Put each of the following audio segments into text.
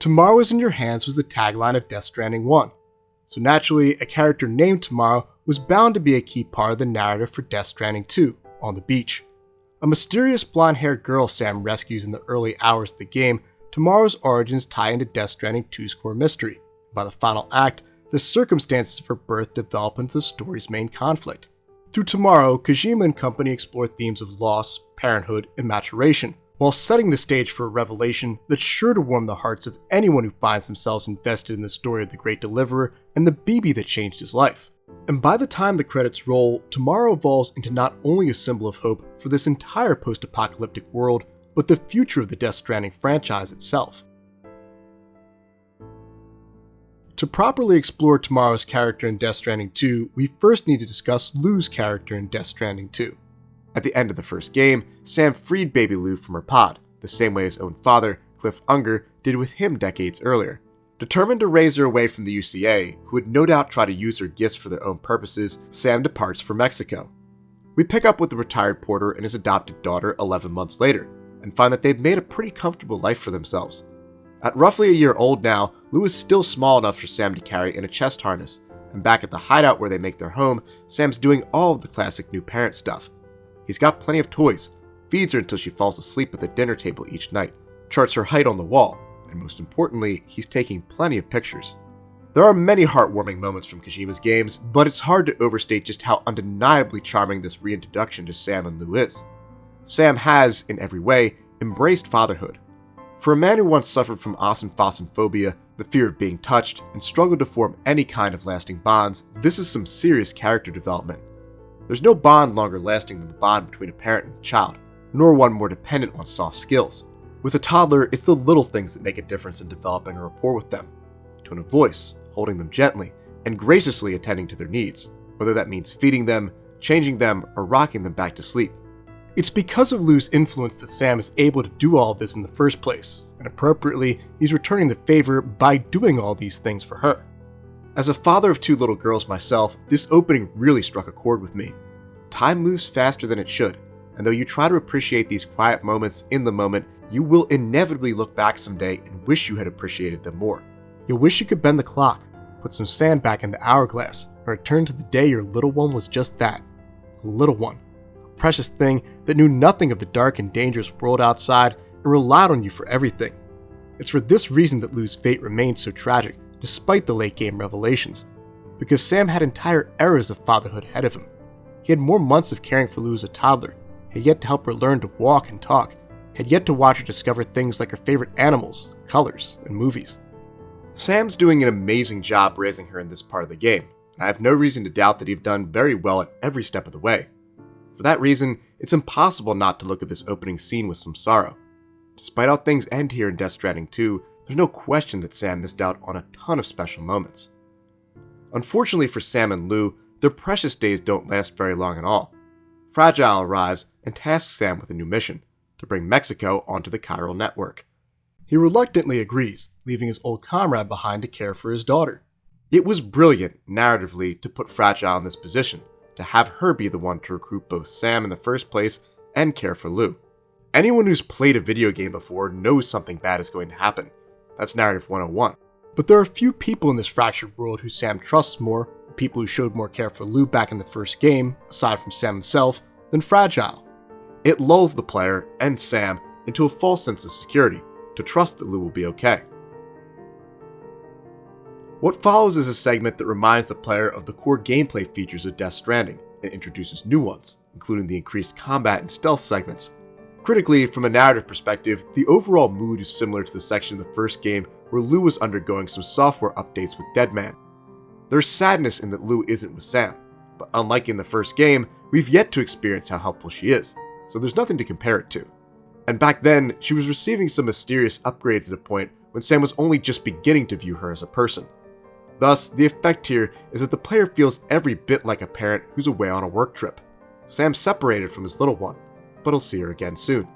Tomorrow is in your hands was the tagline of Death Stranding 1. So naturally, a character named Tomorrow was bound to be a key part of the narrative for Death Stranding 2, On the Beach. A mysterious blonde-haired girl Sam rescues in the early hours of the game, Tomorrow's origins tie into Death Stranding 2's core mystery. By the final act, the circumstances of her birth develop into the story's main conflict. Through Tomorrow, Kojima and company explore themes of loss, parenthood, and maturation, while setting the stage for a revelation that's sure to warm the hearts of anyone who finds themselves invested in the story of the Great Deliverer and the BB that changed his life. And by the time the credits roll, Tomorrow evolves into not only a symbol of hope for this entire post-apocalyptic world, but the future of the Death Stranding franchise itself. To properly explore Tomorrow's character in Death Stranding 2, we first need to discuss Lou's character in Death Stranding 2. At the end of the first game, Sam freed baby Lou from her pod, the same way his own father, Cliff Unger, did with him decades earlier. Determined to raise her away from the UCA, who would no doubt try to use her gifts for their own purposes, Sam departs for Mexico. We pick up with the retired porter and his adopted daughter 11 months later, and find that they've made a pretty comfortable life for themselves. At roughly a year old now, Lou is still small enough for Sam to carry in a chest harness, and back at the hideout where they make their home, Sam's doing all of the classic new parent stuff. He's got plenty of toys, feeds her until she falls asleep at the dinner table each night, charts her height on the wall, and most importantly, he's taking plenty of pictures. There are many heartwarming moments from Kojima's games, but it's hard to overstate just how undeniably charming this reintroduction to Sam and Lou is. Sam has, in every way, embraced fatherhood. For a man who once suffered from phobia, the fear of being touched, and struggled to form any kind of lasting bonds, this is some serious character development. There's no bond longer lasting than the bond between a parent and a child, nor one more dependent on soft skills. With a toddler, it's the little things that make a difference in developing a rapport with them. Tone of voice, holding them gently, and graciously attending to their needs, whether that means feeding them, changing them, or rocking them back to sleep. It's because of Lou's influence that Sam is able to do all of this in the first place, and appropriately, he's returning the favor by doing all these things for her. As a father of two little girls myself, this opening really struck a chord with me. Time moves faster than it should, and though you try to appreciate these quiet moments in the moment, you will inevitably look back someday and wish you had appreciated them more. You'll wish you could bend the clock, put some sand back in the hourglass, or return to the day your little one was just that, a little one, a precious thing that knew nothing of the dark and dangerous world outside and relied on you for everything. It's for this reason that Lou's fate remained so tragic, despite the late game revelations, because Sam had entire eras of fatherhood ahead of him. He had more months of caring for Lou as a toddler, had yet to help her learn to walk and talk, had yet to watch her discover things like her favorite animals, colors, and movies. Sam's doing an amazing job raising her in this part of the game, and I have no reason to doubt that he's done very well at every step of the way. For that reason, it's impossible not to look at this opening scene with some sorrow. Despite how things end here in Death Stranding 2, there's no question that Sam missed out on a ton of special moments. Unfortunately for Sam and Lou, their precious days don't last very long at all. Fragile arrives and tasks Sam with a new mission, to bring Mexico onto the chiral network. He reluctantly agrees, leaving his old comrade behind to care for his daughter. It was brilliant, narratively, to put Fragile in this position, to have her be the one to recruit both Sam in the first place and care for Lou. Anyone who's played a video game before knows something bad is going to happen. That's narrative 101. But there are few people in this fractured world who Sam trusts more, the people who showed more care for Lou back in the first game, aside from Sam himself, than Fragile. It lulls the player, and Sam, into a false sense of security, to trust that Lou will be okay. What follows is a segment that reminds the player of the core gameplay features of Death Stranding, and introduces new ones, including the increased combat and stealth segments. Critically, from a narrative perspective, the overall mood is similar to the section of the first game where Lou was undergoing some software updates with Deadman. There's sadness in that Lou isn't with Sam, but unlike in the first game, we've yet to experience how helpful she is, so there's nothing to compare it to. And back then, she was receiving some mysterious upgrades at a point when Sam was only just beginning to view her as a person. Thus, the effect here is that the player feels every bit like a parent who's away on a work trip. Sam's separated from his little one, but he'll see her again soon.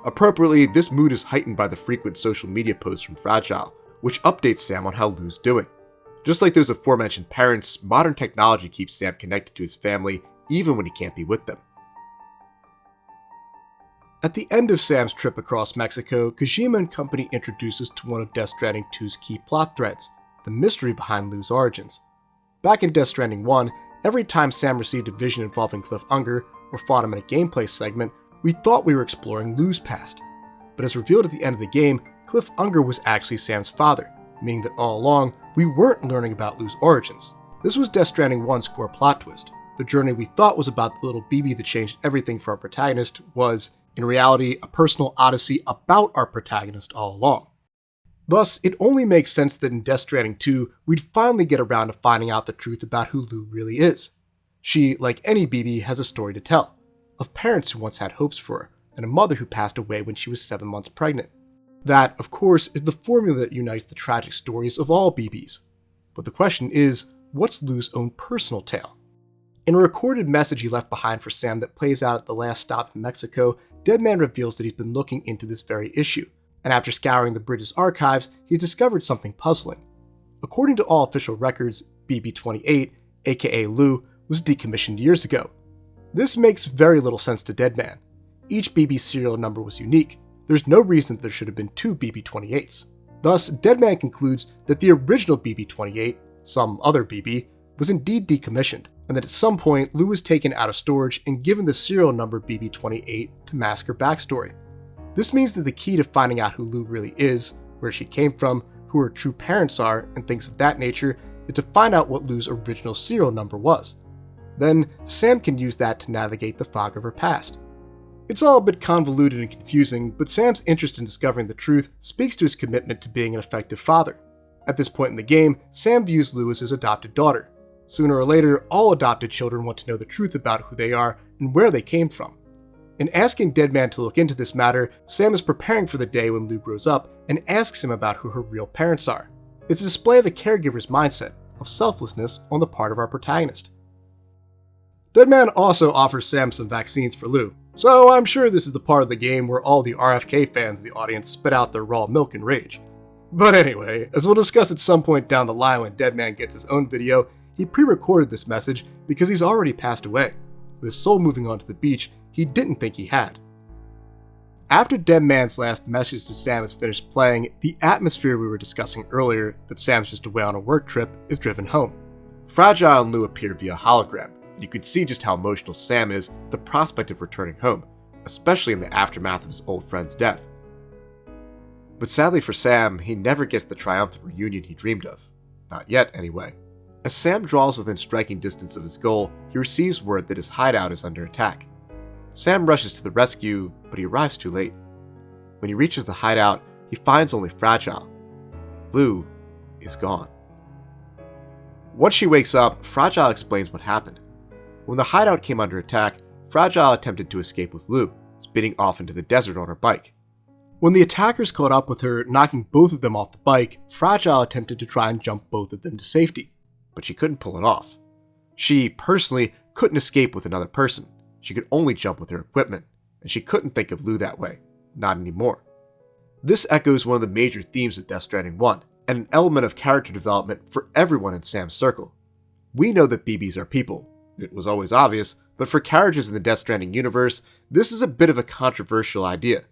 Appropriately, this mood is heightened by the frequent social media posts from Fragile, which updates Sam on how Lou's doing. Just like those aforementioned parents, modern technology keeps Sam connected to his family even when he can't be with them. At the end of Sam's trip across Mexico, Kojima and company introduce us to one of Death Stranding 2's key plot threads, the mystery behind Lou's origins. Back in Death Stranding 1, every time Sam received a vision involving Cliff Unger or fought him in a gameplay segment, we thought we were exploring Lou's past. But as revealed at the end of the game, Cliff Unger was actually Sam's father, meaning that all along, we weren't learning about Lou's origins. This was Death Stranding 1's core plot twist. The journey we thought was about the little BB that changed everything for our protagonist was, in reality, a personal odyssey about our protagonist all along. Thus, it only makes sense that in Death Stranding 2, we'd finally get around to finding out the truth about who Lou really is. She, like any BB, has a story to tell, of parents who once had hopes for her, and a mother who passed away when she was 7 months pregnant. That, of course, is the formula that unites the tragic stories of all BBs. But the question is, what's Lou's own personal tale? In a recorded message he left behind for Sam that plays out at the last stop in Mexico, Deadman reveals that he's been looking into this very issue, and after scouring the bridge's archives, he's discovered something puzzling. According to all official records, BB-28, aka Lou, was decommissioned years ago. This makes very little sense to Deadman. Each BB serial number was unique. There's no reason that there should have been 2 BB-28s. Thus, Deadman concludes that the original BB-28, some other BB, was indeed decommissioned, and that at some point Lou was taken out of storage and given the serial number BB-28 to mask her backstory. This means that the key to finding out who Lou really is, where she came from, who her true parents are, and things of that nature, is to find out what Lou's original serial number was. Then, Sam can use that to navigate the fog of her past. It's all a bit convoluted and confusing, but Sam's interest in discovering the truth speaks to his commitment to being an effective father. At this point in the game, Sam views Lou as his adopted daughter. Sooner or later, all adopted children want to know the truth about who they are and where they came from. In asking Deadman to look into this matter, Sam is preparing for the day when Lou grows up and asks him about who her real parents are. It's a display of a caregiver's mindset, of selflessness on the part of our protagonist. Deadman also offers Sam some vaccines for Lou, so I'm sure this is the part of the game where all the RFK fans in the audience spit out their raw milk and rage. But anyway, as we'll discuss at some point down the line when Deadman gets his own video, he pre-recorded this message because he's already passed away, with his soul moving onto the beach he didn't think he had. After Deadman's last message to Sam is finished playing, the atmosphere we were discussing earlier, that Sam's just away on a work trip, is driven home. Fragile and Lou appear via hologram, and you can see just how emotional Sam is at the prospect of returning home, especially in the aftermath of his old friend's death. But sadly for Sam, he never gets the triumphant reunion he dreamed of. Not yet, anyway. As Sam draws within striking distance of his goal, he receives word that his hideout is under attack. Sam rushes to the rescue, but he arrives too late. When he reaches the hideout, he finds only Fragile. Lou is gone. Once she wakes up, Fragile explains what happened. When the hideout came under attack, Fragile attempted to escape with Lou, speeding off into the desert on her bike. When the attackers caught up with her, knocking both of them off the bike, Fragile attempted to try and jump both of them to safety, but she couldn't pull it off. She, personally, couldn't escape with another person. She could only jump with her equipment, and she couldn't think of Lou that way. Not anymore. This echoes one of the major themes of Death Stranding 1, and an element of character development for everyone in Sam's circle. We know that BBs are people. It was always obvious, but for characters in the Death Stranding universe, this is a bit of a controversial idea.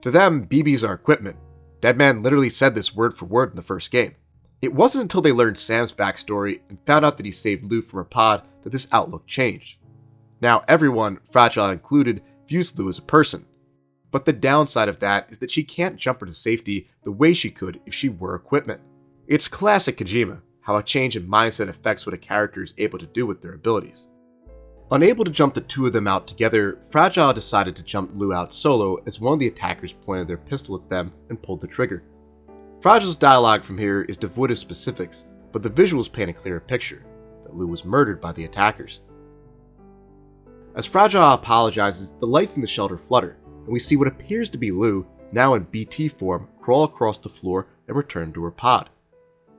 To them, BBs are equipment. Deadman literally said this word for word in the first game. It wasn't until they learned Sam's backstory and found out that he saved Lou from her pod that this outlook changed. Now everyone, Fragile included, views Lou as a person. But the downside of that is that she can't jump her to safety the way she could if she were equipment. It's classic Kojima, how a change in mindset affects what a character is able to do with their abilities. Unable to jump the two of them out together, Fragile decided to jump Lou out solo as one of the attackers pointed their pistol at them and pulled the trigger. Fragile's dialogue from here is devoid of specifics, but the visuals paint a clearer picture, that Lou was murdered by the attackers. As Fragile apologizes, the lights in the shelter flutter, and we see what appears to be Lou, now in BT form, crawl across the floor and return to her pod.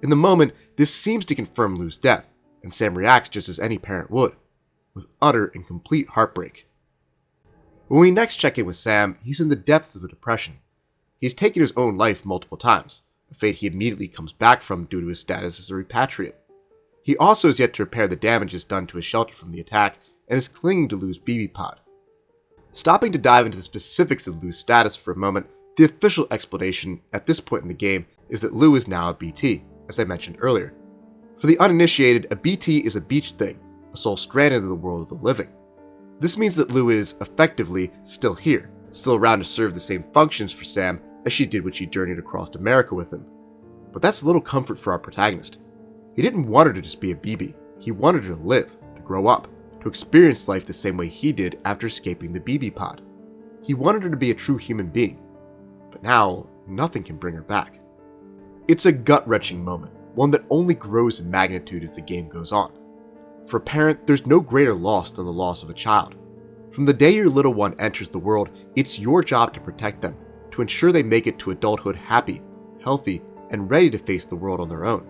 In the moment, this seems to confirm Lou's death, and Sam reacts just as any parent would, with utter and complete heartbreak. When we next check in with Sam, he's in the depths of a depression. He's taken his own life multiple times, a fate he immediately comes back from due to his status as a repatriate. He also has yet to repair the damages done to his shelter from the attack, and is clinging to Lou's BB pod. Stopping to dive into the specifics of Lou's status for a moment, the official explanation at this point in the game is that Lou is now a BT, as I mentioned earlier. For the uninitiated, a BT is a beach thing, a soul stranded in the world of the living. This means that Lou is, effectively, still here, still around to serve the same functions for Sam as she did when she journeyed across America with him. But that's little comfort for our protagonist. He didn't want her to just be a BB, he wanted her to live, to grow up, to experience life the same way he did after escaping the BB pod. He wanted her to be a true human being. But now, nothing can bring her back. It's a gut-wrenching moment, one that only grows in magnitude as the game goes on. For a parent, there's no greater loss than the loss of a child. From the day your little one enters the world, it's your job to protect them, to ensure they make it to adulthood happy, healthy, and ready to face the world on their own.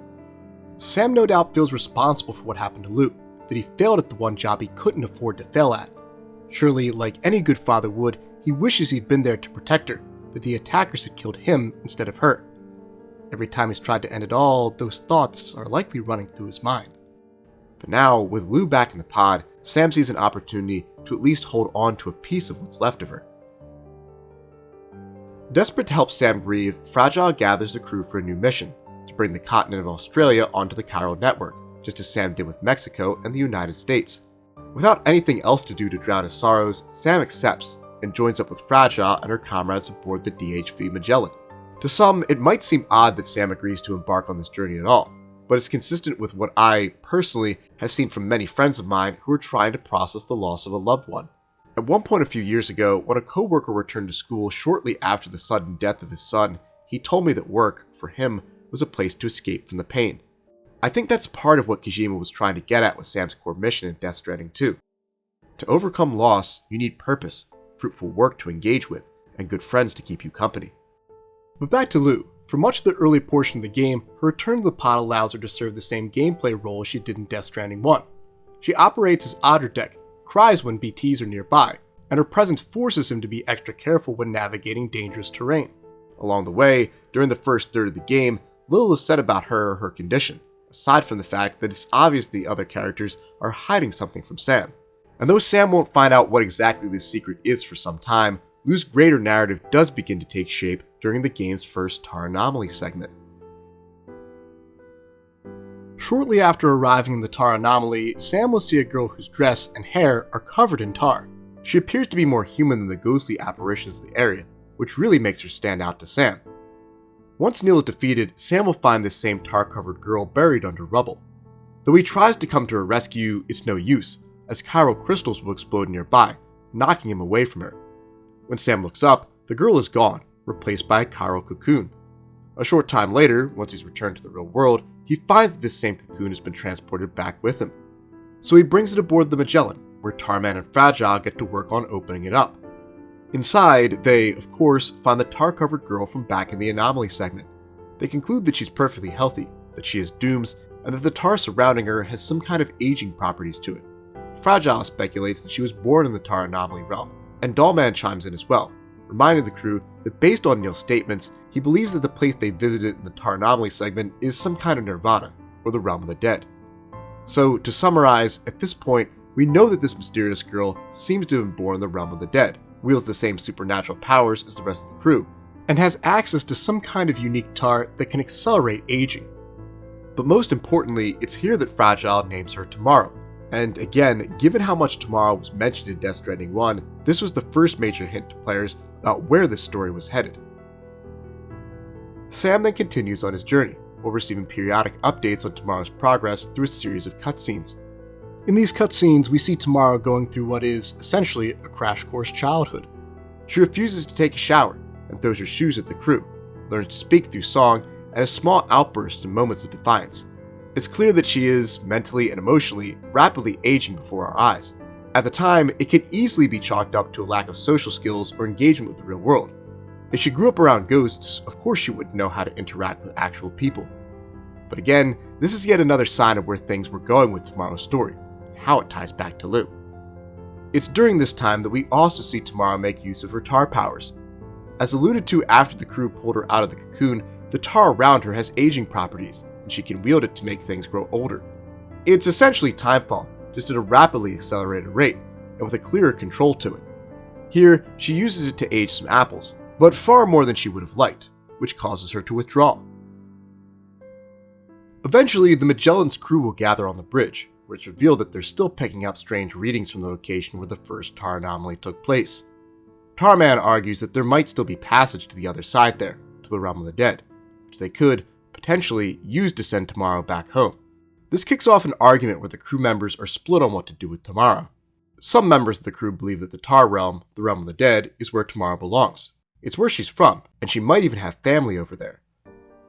Sam no doubt feels responsible for what happened to Lou, that he failed at the one job he couldn't afford to fail at. Surely, like any good father would, he wishes he'd been there to protect her, that the attackers had killed him instead of her. Every time he's tried to end it all, those thoughts are likely running through his mind. But now, with Lou back in the pod, Sam sees an opportunity to at least hold on to a piece of what's left of her. Desperate to help Sam grieve, Fragile gathers the crew for a new mission, to bring the continent of Australia onto the chiral network, just as Sam did with Mexico and the United States. Without anything else to do to drown his sorrows, Sam accepts, and joins up with Fragile and her comrades aboard the DHV Magellan. To some, it might seem odd that Sam agrees to embark on this journey at all, but it's consistent with what I, personally, have seen from many friends of mine who are trying to process the loss of a loved one. At one point a few years ago, when a coworker returned to school shortly after the sudden death of his son, he told me that work, for him, was a place to escape from the pain. I think that's part of what Kojima was trying to get at with Sam's core mission in Death Stranding 2. To overcome loss, you need purpose, fruitful work to engage with, and good friends to keep you company. But back to Lou. For much of the early portion of the game, her return to the pod allows her to serve the same gameplay role she did in Death Stranding 1. She operates as Otter Deck, cries when BTs are nearby, and her presence forces him to be extra careful when navigating dangerous terrain. Along the way, during the first third of the game, little is said about her or her condition, aside from the fact that it's obvious the other characters are hiding something from Sam. And though Sam won't find out what exactly this secret is for some time, Lou's greater narrative does begin to take shape during the game's first Tar Anomaly segment. Shortly after arriving in the Tar Anomaly, Sam will see a girl whose dress and hair are covered in tar. She appears to be more human than the ghostly apparitions of the area, which really makes her stand out to Sam. Once Neil is defeated, Sam will find this same tar-covered girl buried under rubble. Though he tries to come to her rescue, it's no use, as chiral crystals will explode nearby, knocking him away from her. When Sam looks up, the girl is gone, replaced by a chiral cocoon. A short time later, once he's returned to the real world, he finds that this same cocoon has been transported back with him. So he brings it aboard the Magellan, where Tarman and Fragile get to work on opening it up. Inside, they, of course, find the tar-covered girl from back in the Anomaly segment. They conclude that she's perfectly healthy, that she has dooms, and that the tar surrounding her has some kind of aging properties to it. Fragile speculates that she was born in the Tar Anomaly realm, and Dollman chimes in as well, reminding the crew that based on Neil's statements, he believes that the place they visited in the Tar Anomaly segment is some kind of nirvana, or the realm of the dead. So, to summarize, at this point, we know that this mysterious girl seems to have been born in the realm of the dead, wields the same supernatural powers as the rest of the crew, and has access to some kind of unique tar that can accelerate aging. But most importantly, it's here that Fragile names her Tomorrow. And again, given how much Tomorrow was mentioned in Death Stranding 1, this was the first major hint to players about where this story was headed. Sam then continues on his journey, while receiving periodic updates on Tomorrow's progress through a series of cutscenes. In these cutscenes, we see Tomorrow going through what is, essentially, a crash course childhood. She refuses to take a shower, and throws her shoes at the crew, learns to speak through song, and has small outbursts and moments of defiance. It's clear that she is, mentally and emotionally, rapidly aging before our eyes. At the time, it could easily be chalked up to a lack of social skills or engagement with the real world. If she grew up around ghosts, of course she wouldn't know how to interact with actual people. But again, this is yet another sign of where things were going with Tomorrow's story, and how it ties back to Lou. It's during this time that we also see Tomorrow make use of her tar powers. As alluded to after the crew pulled her out of the cocoon, the tar around her has aging properties, and she can wield it to make things grow older. It's essentially Timefall, just at a rapidly accelerated rate, and with a clearer control to it. Here, she uses it to age some apples, but far more than she would have liked, which causes her to withdraw. Eventually, the Magellan's crew will gather on the bridge, where it's revealed that they're still picking up strange readings from the location where the first Tar Anomaly took place. Tarman argues that there might still be passage to the other side there, to the realm of the dead, which they could, potentially, use to send Tomorrow back home. This kicks off an argument where the crew members are split on what to do with Tomorrow. Some members of the crew believe that the Tar realm, the realm of the dead, is where Tomorrow belongs. It's where she's from, and she might even have family over there.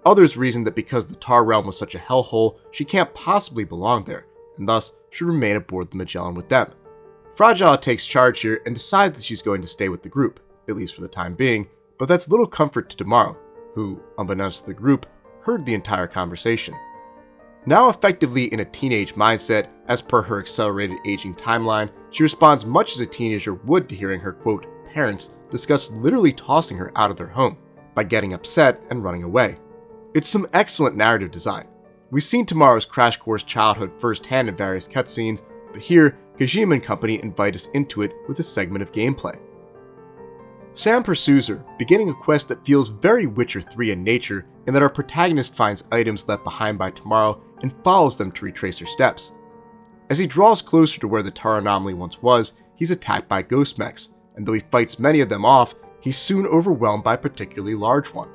Others reason that because the Tar realm was such a hellhole, she can't possibly belong there, and thus should remain aboard the Magellan with them. Fragile takes charge here and decides that she's going to stay with the group, at least for the time being, but that's little comfort to Tomorrow, who, unbeknownst to the group, heard the entire conversation. Now effectively in a teenage mindset, as per her accelerated aging timeline, she responds much as a teenager would to hearing her, quote, parents discuss literally tossing her out of their home, by getting upset and running away. It's some excellent narrative design. We've seen Tomorrow's crash course childhood firsthand in various cutscenes, but here, Kojima and company invite us into it with a segment of gameplay. Sam pursues her, beginning a quest that feels very Witcher 3 in nature, in that our protagonist finds items left behind by Tomorrow and follows them to retrace her steps. As he draws closer to where the Tar Anomaly once was, he's attacked by ghost mechs, and though he fights many of them off, he's soon overwhelmed by a particularly large one.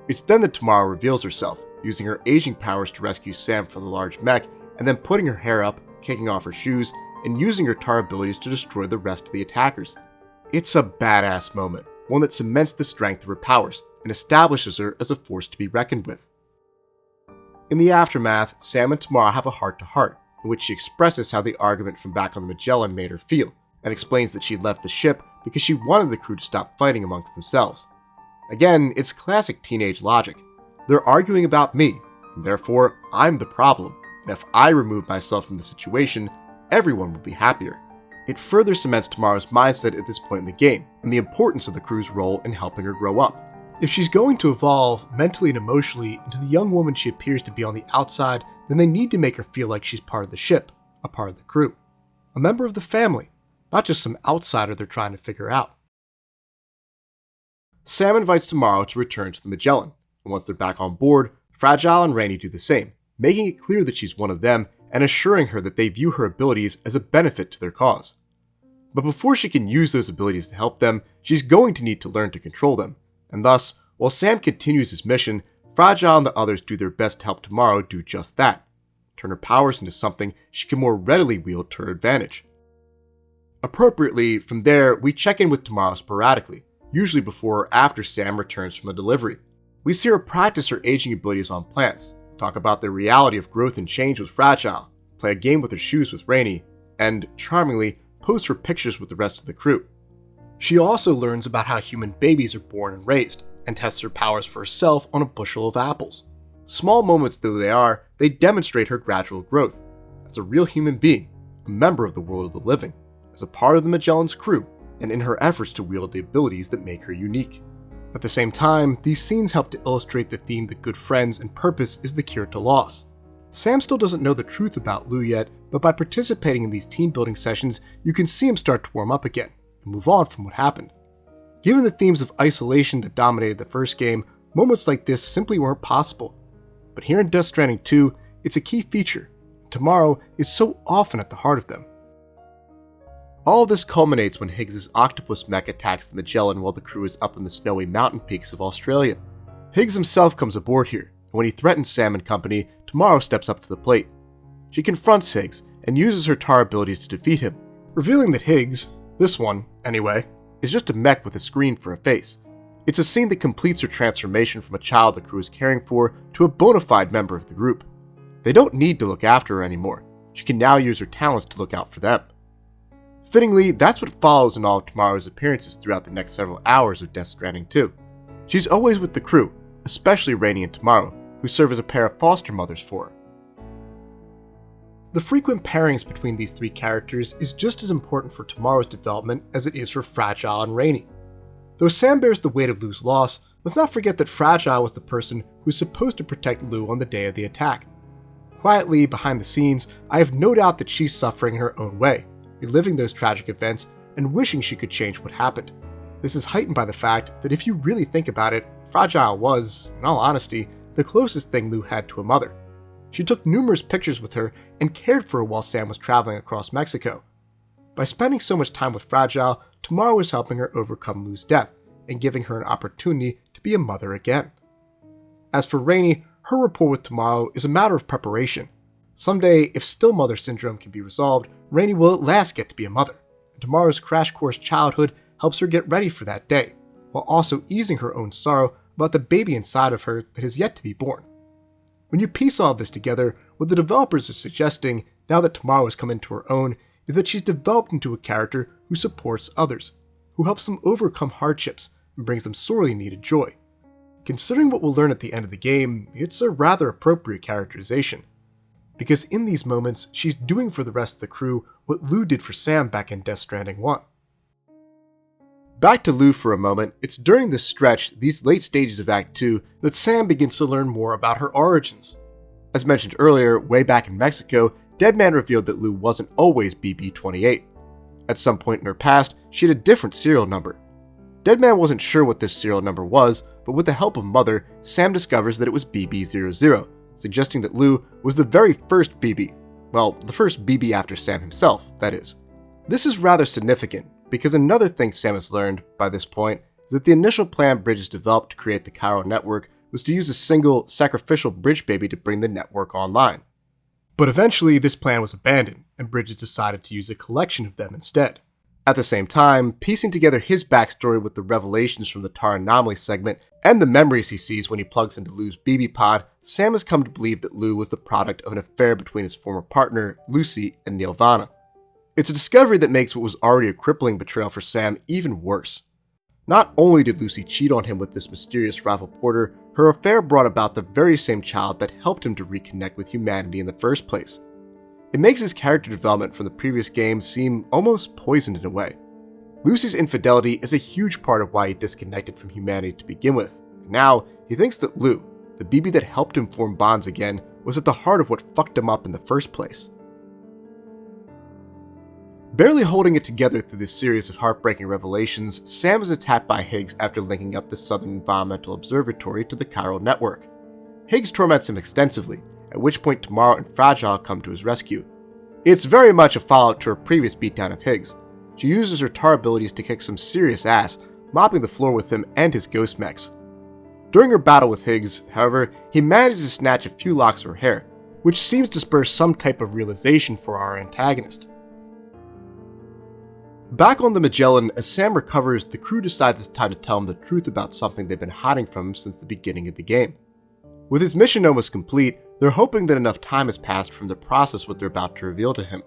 It's then that Tomorrow reveals herself, using her aging powers to rescue Sam from the large mech, and then putting her hair up, kicking off her shoes, and using her Tar abilities to destroy the rest of the attackers. It's a badass moment, one that cements the strength of her powers, and establishes her as a force to be reckoned with. In the aftermath, Sam and Tomorrow have a heart-to-heart, in which she expresses how the argument from back on the Magellan made her feel, and explains that she left the ship because she wanted the crew to stop fighting amongst themselves. Again, it's classic teenage logic. They're arguing about me, and therefore I'm the problem, and if I remove myself from the situation, everyone will be happier. It further cements Tomorrow's mindset at this point in the game, and the importance of the crew's role in helping her grow up. If she's going to evolve mentally and emotionally into the young woman she appears to be on the outside, then they need to make her feel like she's part of the ship, a part of the crew, a member of the family, not just some outsider they're trying to figure out. Sam invites Tomorrow to return to the Magellan, and once they're back on board, Fragile and Rainy do the same, making it clear that she's one of them and assuring her that they view her abilities as a benefit to their cause. But before she can use those abilities to help them, she's going to need to learn to control them, and thus, while Sam continues his mission, Fragile and the others do their best to help Tomorrow do just that, turn her powers into something she can more readily wield to her advantage. Appropriately, from there, we check in with Tomorrow sporadically, usually before or after Sam returns from a delivery. We see her practice her aging abilities on plants, talk about the reality of growth and change with Fragile, play a game with her shoes with Rainy, and, charmingly, pose for pictures with the rest of the crew. She also learns about how human babies are born and raised, and tests her powers for herself on a bushel of apples. Small moments though they are, they demonstrate her gradual growth, as a real human being, a member of the world of the living, as a part of the Magellan's crew, and in her efforts to wield the abilities that make her unique. At the same time, these scenes help to illustrate the theme that good friends and purpose is the cure to loss. Sam still doesn't know the truth about Lou yet, but by participating in these team-building sessions, you can see him start to warm up again, and move on from what happened. Given the themes of isolation that dominated the first game, moments like this simply weren't possible. But here in Death Stranding 2, it's a key feature, and Tomorrow is so often at the heart of them. All of this culminates when Higgs's octopus mech attacks the Magellan while the crew is up in the snowy mountain peaks of Australia. Higgs himself comes aboard here, and when he threatens Sam and company, Tomorrow steps up to the plate. She confronts Higgs and uses her Tar abilities to defeat him, revealing that Higgs, this one anyway, is just a mech with a screen for a face. It's a scene that completes her transformation from a child the crew is caring for to a bona fide member of the group. They don't need to look after her anymore. She can now use her talents to look out for them. Fittingly, that's what follows in all of Tomorrow's appearances throughout the next several hours of Death Stranding 2. She's always with the crew, especially Rainy and Tomorrow, who serve as a pair of foster mothers for her. The frequent pairings between these three characters is just as important for Tomorrow's development as it is for Fragile and Rainy. Though Sam bears the weight of Lou's loss, let's not forget that Fragile was the person who's supposed to protect Lou on the day of the attack. Quietly, behind the scenes, I have no doubt that she's suffering in her own way, reliving those tragic events and wishing she could change what happened. This is heightened by the fact that if you really think about it, Fragile was, in all honesty, the closest thing Lou had to a mother. She took numerous pictures with her and cared for her while Sam was traveling across Mexico. By spending so much time with Fragile, Tamara was helping her overcome Lou's death and giving her an opportunity to be a mother again. As for Rainey, her rapport with Tamara is a matter of preparation. Someday, if still mother syndrome can be resolved, Rainey will at last get to be a mother. And Tamara's crash course childhood helps her get ready for that day, while also easing her own sorrow about the baby inside of her that has yet to be born. When you piece all of this together, what the developers are suggesting, now that Tamara has come into her own, is that she's developed into a character who supports others, who helps them overcome hardships and brings them sorely needed joy. Considering what we'll learn at the end of the game, it's a rather appropriate characterization. Because in these moments, she's doing for the rest of the crew what Lou did for Sam back in Death Stranding 1. Back to Lou for a moment, it's during this stretch, these late stages of Act 2, that Sam begins to learn more about her origins. As mentioned earlier, way back in Mexico, Deadman revealed that Lou wasn't always BB-28. At some point in her past, she had a different serial number. Deadman wasn't sure what this serial number was, but with the help of Mother, Sam discovers that it was BB-00, suggesting that Lou was the very first BB. Well, the first BB after Sam himself, that is. This is rather significant, because another thing Sam has learned by this point is that the initial plan Bridges developed to create the chiral network was to use a single, sacrificial Bridge baby to bring the network online. But eventually, this plan was abandoned, and Bridges decided to use a collection of them instead. At the same time, piecing together his backstory with the revelations from the Tar Anomaly segment and the memories he sees when he plugs into Lou's BB pod, Sam has come to believe that Lou was the product of an affair between his former partner, Lucy, and Nirvana. It's a discovery that makes what was already a crippling betrayal for Sam even worse. Not only did Lucy cheat on him with this mysterious rival porter, her affair brought about the very same child that helped him to reconnect with humanity in the first place. It makes his character development from the previous game seem almost poisoned in a way. Lucy's infidelity is a huge part of why he disconnected from humanity to begin with. Now, he thinks that Lou, the BB that helped him form bonds again, was at the heart of what fucked him up in the first place. Barely holding it together through this series of heartbreaking revelations, Sam is attacked by Higgs after linking up the Southern Environmental Observatory to the chiral network. Higgs torments him extensively, at which point Tamara and Fragile come to his rescue. It's very much a follow-up to her previous beatdown of Higgs. She uses her tar abilities to kick some serious ass, mopping the floor with him and his ghost mechs. During her battle with Higgs, however, he manages to snatch a few locks of her hair, which seems to spur some type of realization for our antagonist. Back on the Magellan, as Sam recovers, the crew decides it's time to tell him the truth about something they've been hiding from him since the beginning of the game. With his mission almost complete, they're hoping that enough time has passed for him to process what they're about to reveal to him.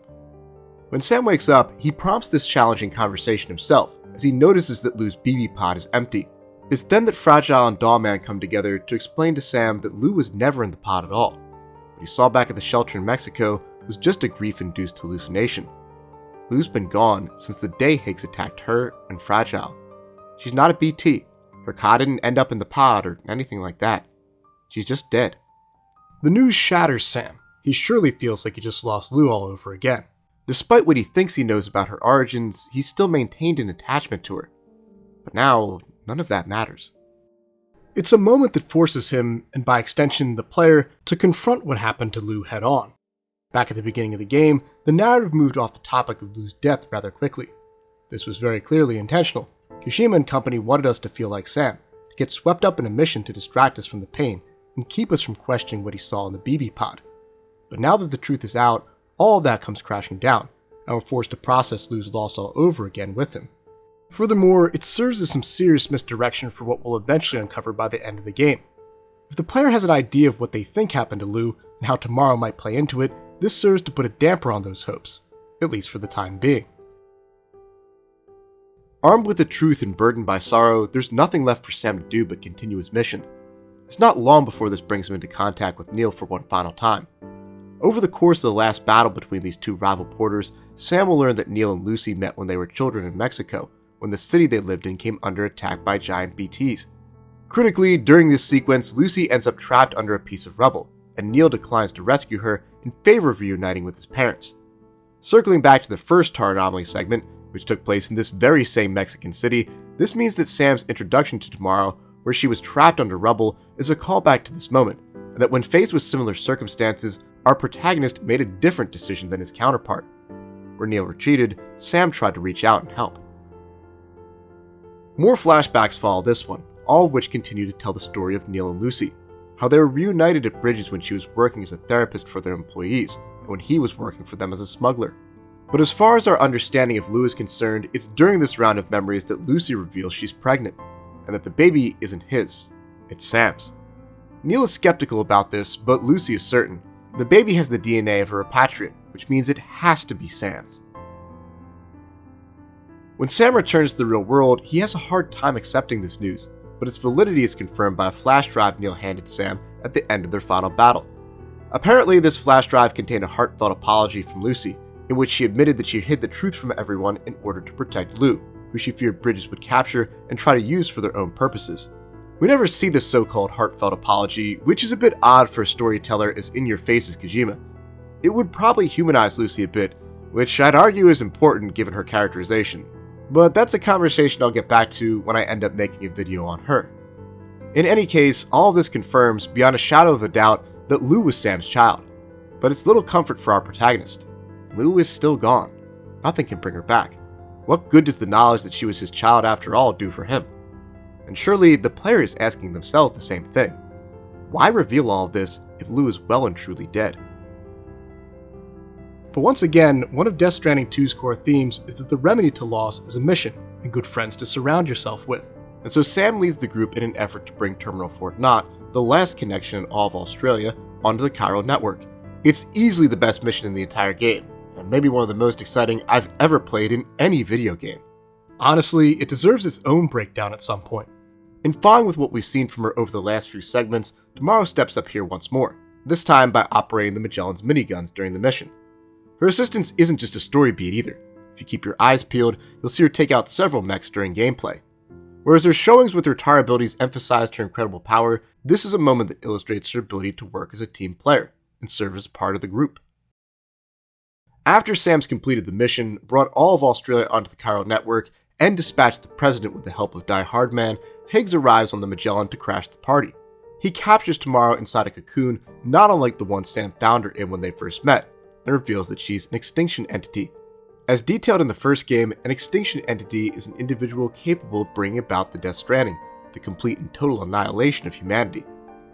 When Sam wakes up, he prompts this challenging conversation himself, as he notices that Lou's BB pod is empty. It's then that Fragile and Dollman come together to explain to Sam that Lou was never in the pod at all. What he saw back at the shelter in Mexico was just a grief-induced hallucination. Lou's been gone since the day Higgs attacked her and Fragile. She's not a BT. Her car didn't end up in the pod or anything like that. She's just dead. The news shatters Sam. He surely feels like he just lost Lou all over again. Despite what he thinks he knows about her origins, he's still maintained an attachment to her. But now, none of that matters. It's a moment that forces him, and by extension the player, to confront what happened to Lou head on. Back at the beginning of the game, the narrative moved off the topic of Lou's death rather quickly. This was very clearly intentional. Kojima and company wanted us to feel like Sam, to get swept up in a mission to distract us from the pain, and keep us from questioning what he saw in the BB pod. But now that the truth is out, all of that comes crashing down, and we're forced to process Lou's loss all over again with him. Furthermore, it serves as some serious misdirection for what we'll eventually uncover by the end of the game. If the player has an idea of what they think happened to Lou, and how tomorrow might play into it, this serves to put a damper on those hopes, at least for the time being. Armed with the truth and burdened by sorrow, there's nothing left for Sam to do but continue his mission. It's not long before this brings him into contact with Neil for one final time. Over the course of the last battle between these two rival porters, Sam will learn that Neil and Lucy met when they were children in Mexico, when the city they lived in came under attack by giant BTs. Critically, during this sequence, Lucy ends up trapped under a piece of rubble, and Neil declines to rescue her in favor of reuniting with his parents. Circling back to the first Tar Anomaly segment, which took place in this very same Mexican city. This means that Sam's introduction to Tomorrow, where she was trapped under rubble, is a callback to this moment, and that when faced with similar circumstances, our protagonist made a different decision than his counterpart. Where Neil retreated, Sam tried to reach out and help. More flashbacks follow this one, all of which continue to tell the story of Neil and Lucy, how they were reunited at Bridges when she was working as a therapist for their employees, and when he was working for them as a smuggler. But as far as our understanding of Lou is concerned, it's during this round of memories that Lucy reveals she's pregnant, and that the baby isn't his, it's Sam's. Neil is skeptical about this, but Lucy is certain. The baby has the DNA of a repatriate, which means it has to be Sam's. When Sam returns to the real world, he has a hard time accepting this news, but its validity is confirmed by a flash drive Neil handed Sam at the end of their final battle. Apparently, this flash drive contained a heartfelt apology from Lucy, in which she admitted that she hid the truth from everyone in order to protect Lou, who she feared Bridges would capture and try to use for their own purposes. We never see this so-called heartfelt apology, which is a bit odd for a storyteller as in-your-face as Kojima. It would probably humanize Lucy a bit, which I'd argue is important given her characterization. But that's a conversation I'll get back to when I end up making a video on her. In any case, all of this confirms, beyond a shadow of a doubt, that Lou was Sam's child. But it's little comfort for our protagonist. Lou is still gone. Nothing can bring her back. What good does the knowledge that she was his child after all do for him? And surely the player is asking themselves the same thing. Why reveal all of this if Lou is well and truly dead? But once again, one of Death Stranding 2's core themes is that the remedy to loss is a mission and good friends to surround yourself with. And so Sam leads the group in an effort to bring Terminal Fort Knot, the last connection in all of Australia, onto the chiral network. It's easily the best mission in the entire game, and maybe one of the most exciting I've ever played in any video game. Honestly, it deserves its own breakdown at some point. In following with what we've seen from her over the last few segments, Tomorrow steps up here once more, this time by operating the Magellan's miniguns during the mission. Her assistance isn't just a story beat either. If you keep your eyes peeled, you'll see her take out several mechs during gameplay. Whereas her showings with her Tar abilities emphasized her incredible power, this is a moment that illustrates her ability to work as a team player and serve as part of the group. After Sam's completed the mission, brought all of Australia onto the chiral network, and dispatched the president with the help of Die Hardman, Higgs arrives on the Magellan to crash the party. He captures Tomorrow inside a cocoon, not unlike the one Sam found her in when they first met, and reveals that she's an extinction entity. As detailed in the first game, an extinction entity is an individual capable of bringing about the Death Stranding, the complete and total annihilation of humanity.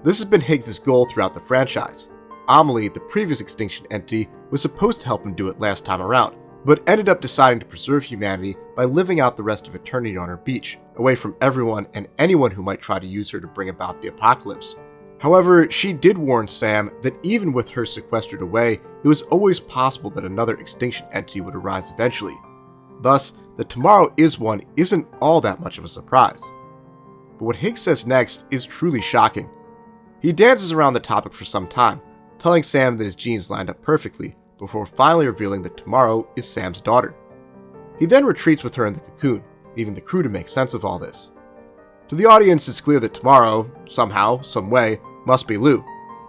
This has been Higgs' goal throughout the franchise. Anomaly, the previous extinction entity, was supposed to help him do it last time around, but ended up deciding to preserve humanity by living out the rest of eternity on her beach, away from everyone and anyone who might try to use her to bring about the apocalypse. However, she did warn Sam that even with her sequestered away, it was always possible that another extinction entity would arise eventually. Thus, that Tomorrow is one isn't all that much of a surprise. But what Higgs says next is truly shocking. He dances around the topic for some time, telling Sam that his genes lined up perfectly, before finally revealing that Tomorrow is Sam's daughter. He then retreats with her in the cocoon, leaving the crew to make sense of all this. To the audience, it's clear that Tomorrow, somehow, some way, must be Lou,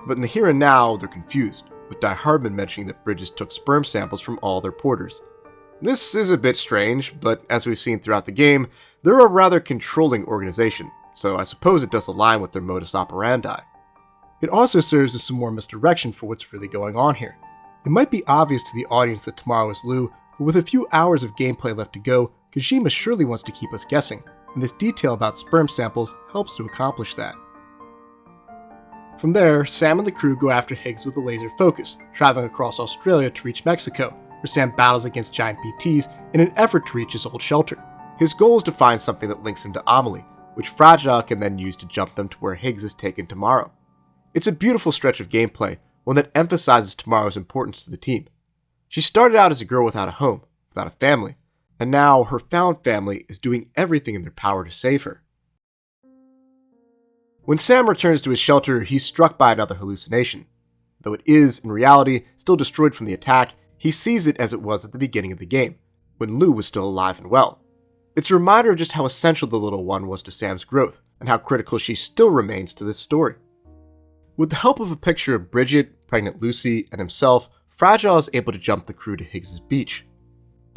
but in the here and now, they're confused, with Die Hardman mentioning that Bridges took sperm samples from all their porters. This is a bit strange, but as we've seen throughout the game, they're a rather controlling organization, so I suppose it does align with their modus operandi. It also serves as some more misdirection for what's really going on here. It might be obvious to the audience that Tomorrow is Lou, but with a few hours of gameplay left to go, Kojima surely wants to keep us guessing, and this detail about sperm samples helps to accomplish that. From there, Sam and the crew go after Higgs with a laser focus, traveling across Australia to reach Mexico, where Sam battles against giant BTs in an effort to reach his old shelter. His goal is to find something that links him to Anomaly, which Fragile can then use to jump them to where Higgs is taken Tomorrow. It's a beautiful stretch of gameplay, one that emphasizes Tomorrow's importance to the team. She started out as a girl without a home, without a family, and now her found family is doing everything in their power to save her. When Sam returns to his shelter, he's struck by another hallucination. Though it is, in reality, still destroyed from the attack, he sees it as it was at the beginning of the game, when Lou was still alive and well. It's a reminder of just how essential the little one was to Sam's growth, and how critical she still remains to this story. With the help of a picture of Bridget, pregnant Lucy, and himself, Fragile is able to jump the crew to Higgs' beach.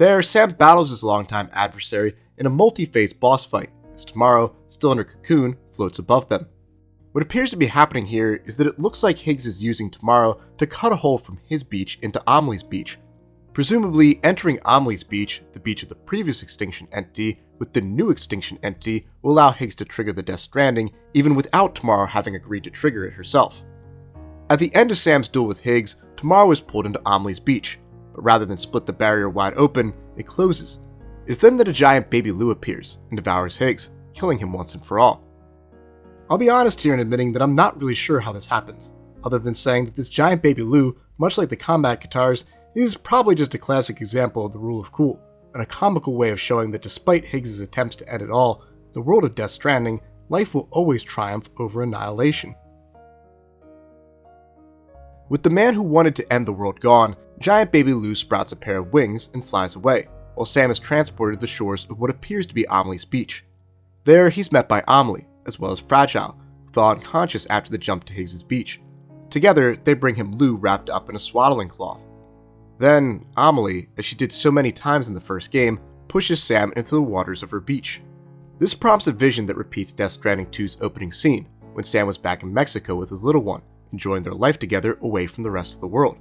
There, Sam battles his longtime adversary in a multi-phase boss fight, as Tomorrow, still under cocoon, floats above them. What appears to be happening here is that it looks like Higgs is using Tomorrow to cut a hole from his beach into Amelie's beach. Presumably, entering Amelie's beach, the beach of the previous extinction entity, with the new extinction entity will allow Higgs to trigger the Death Stranding, even without Tomorrow having agreed to trigger it herself. At the end of Sam's duel with Higgs, Tomorrow is pulled into Amelie's beach, but rather than split the barrier wide open, it closes. It's then that a giant baby Lou appears and devours Higgs, killing him once and for all. I'll be honest here in admitting that I'm not really sure how this happens, other than saying that this giant baby Lou, much like the combat guitars, is probably just a classic example of the rule of cool, and a comical way of showing that despite Higgs' attempts to end it all, in the world of Death Stranding, life will always triumph over annihilation. With the man who wanted to end the world gone, giant baby Lou sprouts a pair of wings and flies away, while Sam is transported to the shores of what appears to be Amelie's beach. There, he's met by Amelie, as well as Fragile, who fell unconscious after the jump to Higgs' beach. Together, they bring him Lou wrapped up in a swaddling cloth. Then, Amelie, as she did so many times in the first game, pushes Sam into the waters of her beach. This prompts a vision that repeats Death Stranding 2's opening scene, when Sam was back in Mexico with his little one, enjoying their life together away from the rest of the world.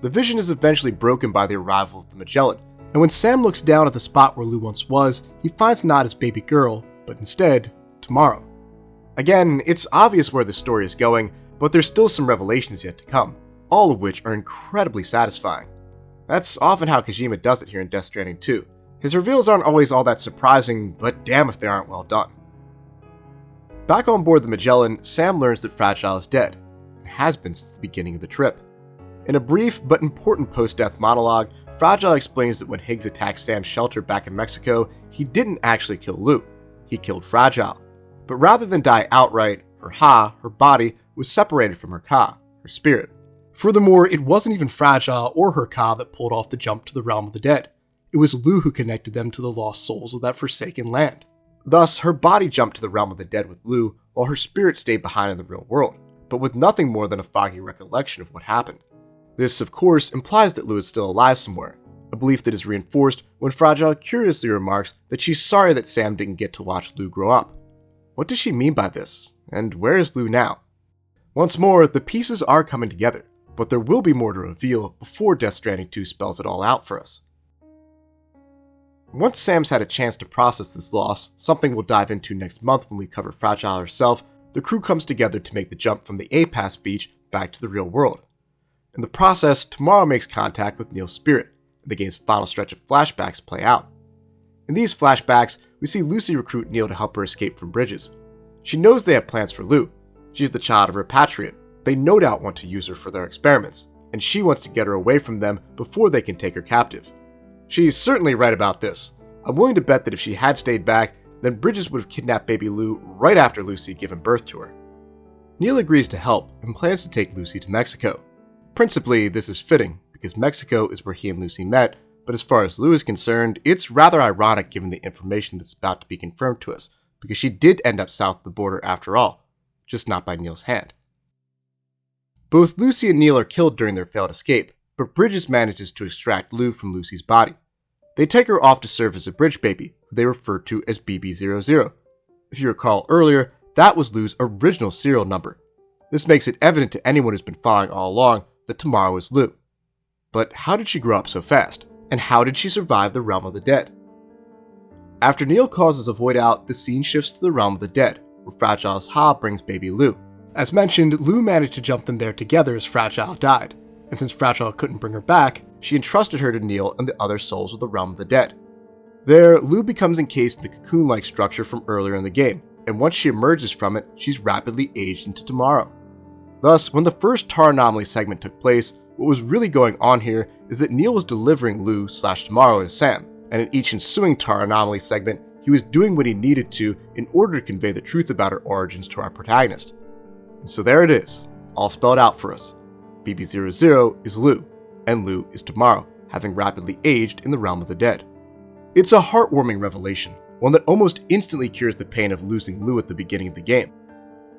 The vision is eventually broken by the arrival of the Magellan, and when Sam looks down at the spot where Lou once was, he finds not his baby girl, but instead, Tomorrow. Again, it's obvious where the story is going, but there's still some revelations yet to come, all of which are incredibly satisfying. That's often how Kojima does it here in Death Stranding 2. His reveals aren't always all that surprising, but damn if they aren't well done. Back on board the Magellan, Sam learns that Fragile is dead, and has been since the beginning of the trip. In a brief but important post-death monologue, Fragile explains that when Higgs attacked Sam's shelter back in Mexico, he didn't actually kill Lou, he killed Fragile. But rather than die outright, her body, was separated from her ka, her spirit. Furthermore, it wasn't even Fragile or her ka that pulled off the jump to the realm of the dead. It was Lou who connected them to the lost souls of that forsaken land. Thus, her body jumped to the realm of the dead with Lou, while her spirit stayed behind in the real world, but with nothing more than a foggy recollection of what happened. This, of course, implies that Lou is still alive somewhere, a belief that is reinforced when Fragile curiously remarks that she's sorry that Sam didn't get to watch Lou grow up. What does she mean by this? And where is Lou now? Once more, the pieces are coming together, but there will be more to reveal before Death Stranding 2 spells it all out for us. Once Sam's had a chance to process this loss, something we'll dive into next month when we cover Fragile herself, the crew comes together to make the jump from the A-Pass beach back to the real world. In the process, Tomorrow makes contact with Neil's spirit, and the game's final stretch of flashbacks play out. In these flashbacks, we see Lucy recruit Neil to help her escape from Bridges. She knows they have plans for Lou. She's the child of a repatriate. They no doubt want to use her for their experiments, and she wants to get her away from them before they can take her captive. She's certainly right about this. I'm willing to bet that if she had stayed back, then Bridges would have kidnapped baby Lou right after Lucy had given birth to her. Neil agrees to help and plans to take Lucy to Mexico. Principally, this is fitting, because Mexico is where he and Lucy met, but as far as Lou is concerned, it's rather ironic given the information that's about to be confirmed to us, because she did end up south of the border after all, just not by Neil's hand. Both Lucy and Neil are killed during their failed escape, but Bridges manages to extract Lou from Lucy's body. They take her off to serve as a bridge baby, who they refer to as BB00. If you recall earlier, that was Lou's original serial number. This makes it evident to anyone who's been following all along that Tomorrow is Lou. But how did she grow up so fast? And how did she survive the realm of the dead? After Neil causes a void out, the scene shifts to the realm of the dead, where Fragile's Ha brings baby Lou. As mentioned, Lou managed to jump them there together as Fragile died, and since Fragile couldn't bring her back, she entrusted her to Neil and the other souls of the realm of the dead. There, Lou becomes encased in the cocoon-like structure from earlier in the game, and once she emerges from it, she's rapidly aged into Tomorrow. Thus, when the first Tar Anomaly segment took place, what was really going on here is that Neil was delivering Lou/Tomorrow to Sam, and in each ensuing Tar Anomaly segment, he was doing what he needed to in order to convey the truth about her origins to our protagonist. And so there it is, all spelled out for us. BB00 is Lou, and Lou is Tomorrow, having rapidly aged in the realm of the dead. It's a heartwarming revelation, one that almost instantly cures the pain of losing Lou at the beginning of the game.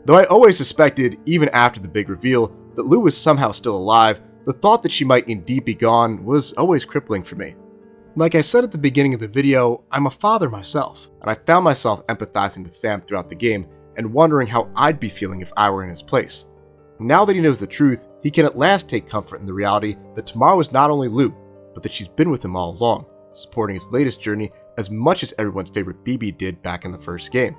Though I always suspected, even after the big reveal, that Lou was somehow still alive, the thought that she might indeed be gone was always crippling for me. Like I said at the beginning of the video, I'm a father myself, and I found myself empathizing with Sam throughout the game and wondering how I'd be feeling if I were in his place. Now that he knows the truth, he can at last take comfort in the reality that Tamara was not only Lou, but that she's been with him all along, supporting his latest journey as much as everyone's favorite BB did back in the first game.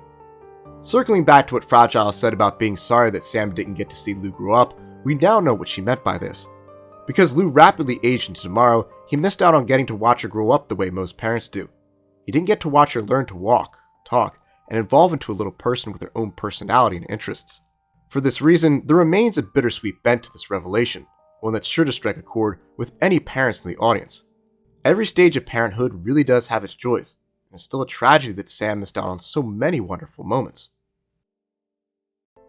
Circling back to what Fragile said about being sorry that Sam didn't get to see Lou grow up, we now know what she meant by this. Because Lou rapidly aged into tomorrow, he missed out on getting to watch her grow up the way most parents do. He didn't get to watch her learn to walk, talk, and evolve into a little person with her own personality and interests. For this reason, there remains a bittersweet bent to this revelation, one that's sure to strike a chord with any parents in the audience. Every stage of parenthood really does have its joys, and it's still a tragedy that Sam missed out on so many wonderful moments.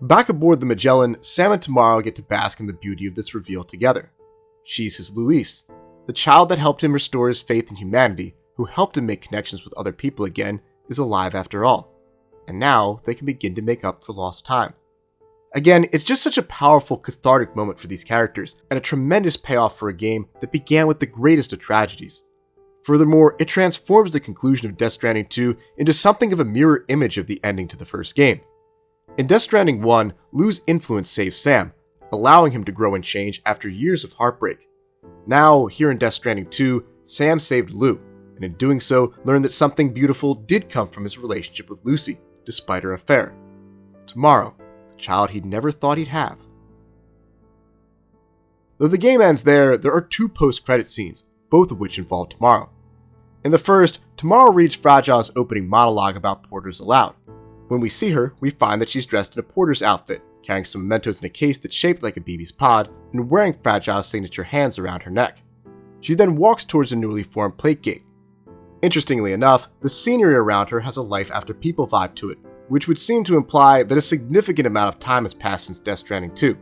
Back aboard the Magellan, Sam and Tamara get to bask in the beauty of this reveal together. She's his Luis, the child that helped him restore his faith in humanity, who helped him make connections with other people again, is alive after all. And now they can begin to make up for lost time. Again, it's just such a powerful, cathartic moment for these characters, and a tremendous payoff for a game that began with the greatest of tragedies. Furthermore, it transforms the conclusion of Death Stranding 2 into something of a mirror image of the ending to the first game. In Death Stranding 1, Lou's influence saves Sam, allowing him to grow and change after years of heartbreak. Now, here in Death Stranding 2, Sam saved Lou, and in doing so, learned that something beautiful did come from his relationship with Lucy, despite her affair. Tomorrow, the child he'd never thought he'd have. Though the game ends there are two post-credit scenes, both of which involve Tomorrow. In the first, Tomorrow reads Fragile's opening monologue about porters aloud. When we see her, we find that she's dressed in a porter's outfit, carrying some mementos in a case that's shaped like a BB's pod, and wearing Fragile's signature hands around her neck. She then walks towards a newly formed plate gate. Interestingly enough, the scenery around her has a life after people vibe to it, which would seem to imply that a significant amount of time has passed since Death Stranding 2.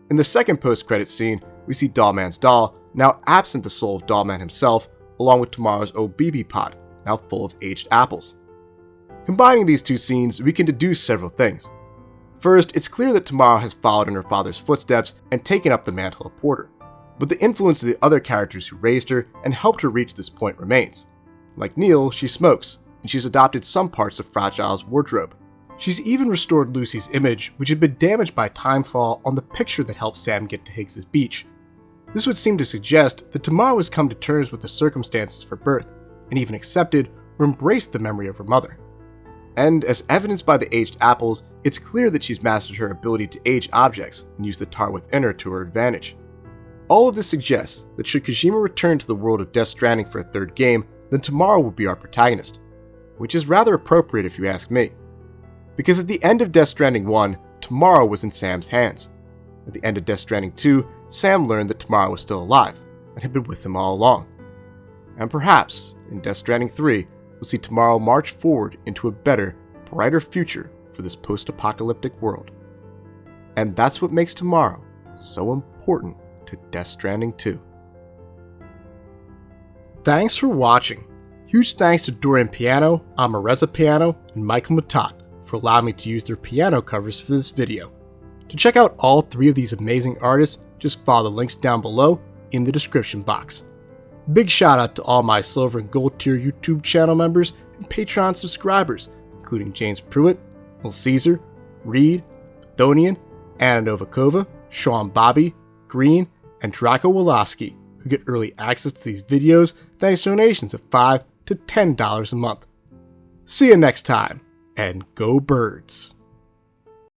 In the second post-credit scene, we see Dollman's doll, now absent the soul of Dollman himself, along with Tomorrow's old BB pod, now full of aged apples. Combining these two scenes, we can deduce several things. First, it's clear that Tamara has followed in her father's footsteps and taken up the mantle of porter, but the influence of the other characters who raised her and helped her reach this point remains. Like Neil, she smokes, and she's adopted some parts of Fragile's wardrobe. She's even restored Lucy's image, which had been damaged by timefall on the picture that helped Sam get to Higgs's beach. This would seem to suggest that Tamara has come to terms with the circumstances of her birth, and even accepted or embraced the memory of her mother. And as evidenced by the aged apples, it's clear that she's mastered her ability to age objects and use the tar within her to her advantage. All of this suggests that should Kojima return to the world of Death Stranding for a third game, then Tomorrow will be our protagonist, which is rather appropriate if you ask me. Because at the end of Death Stranding 1, Tomorrow was in Sam's hands. At the end of Death Stranding 2, Sam learned that Tomorrow was still alive and had been with him all along. And perhaps, in Death Stranding 3, we'll see Tomorrow march forward into a better, brighter future for this post-apocalyptic world. And that's what makes Tomorrow so important to Death Stranding 2. Thanks for watching. Huge thanks to Dorian Piano, AmiRReza Piano, and Michael Matat for allowing me to use their piano covers for this video. To check out all three of these amazing artists, just follow the links down below in the description box. Big shout out to all my silver and gold tier YouTube channel members and Patreon subscribers, including James Pruitt, Lil Caesar, Reed, Bethonian, Anna Novakova, Sean Bobby, Green, and Draco Woloski, who get early access to these videos thanks to donations of $5 to $10 a month. See you next time, and go birds!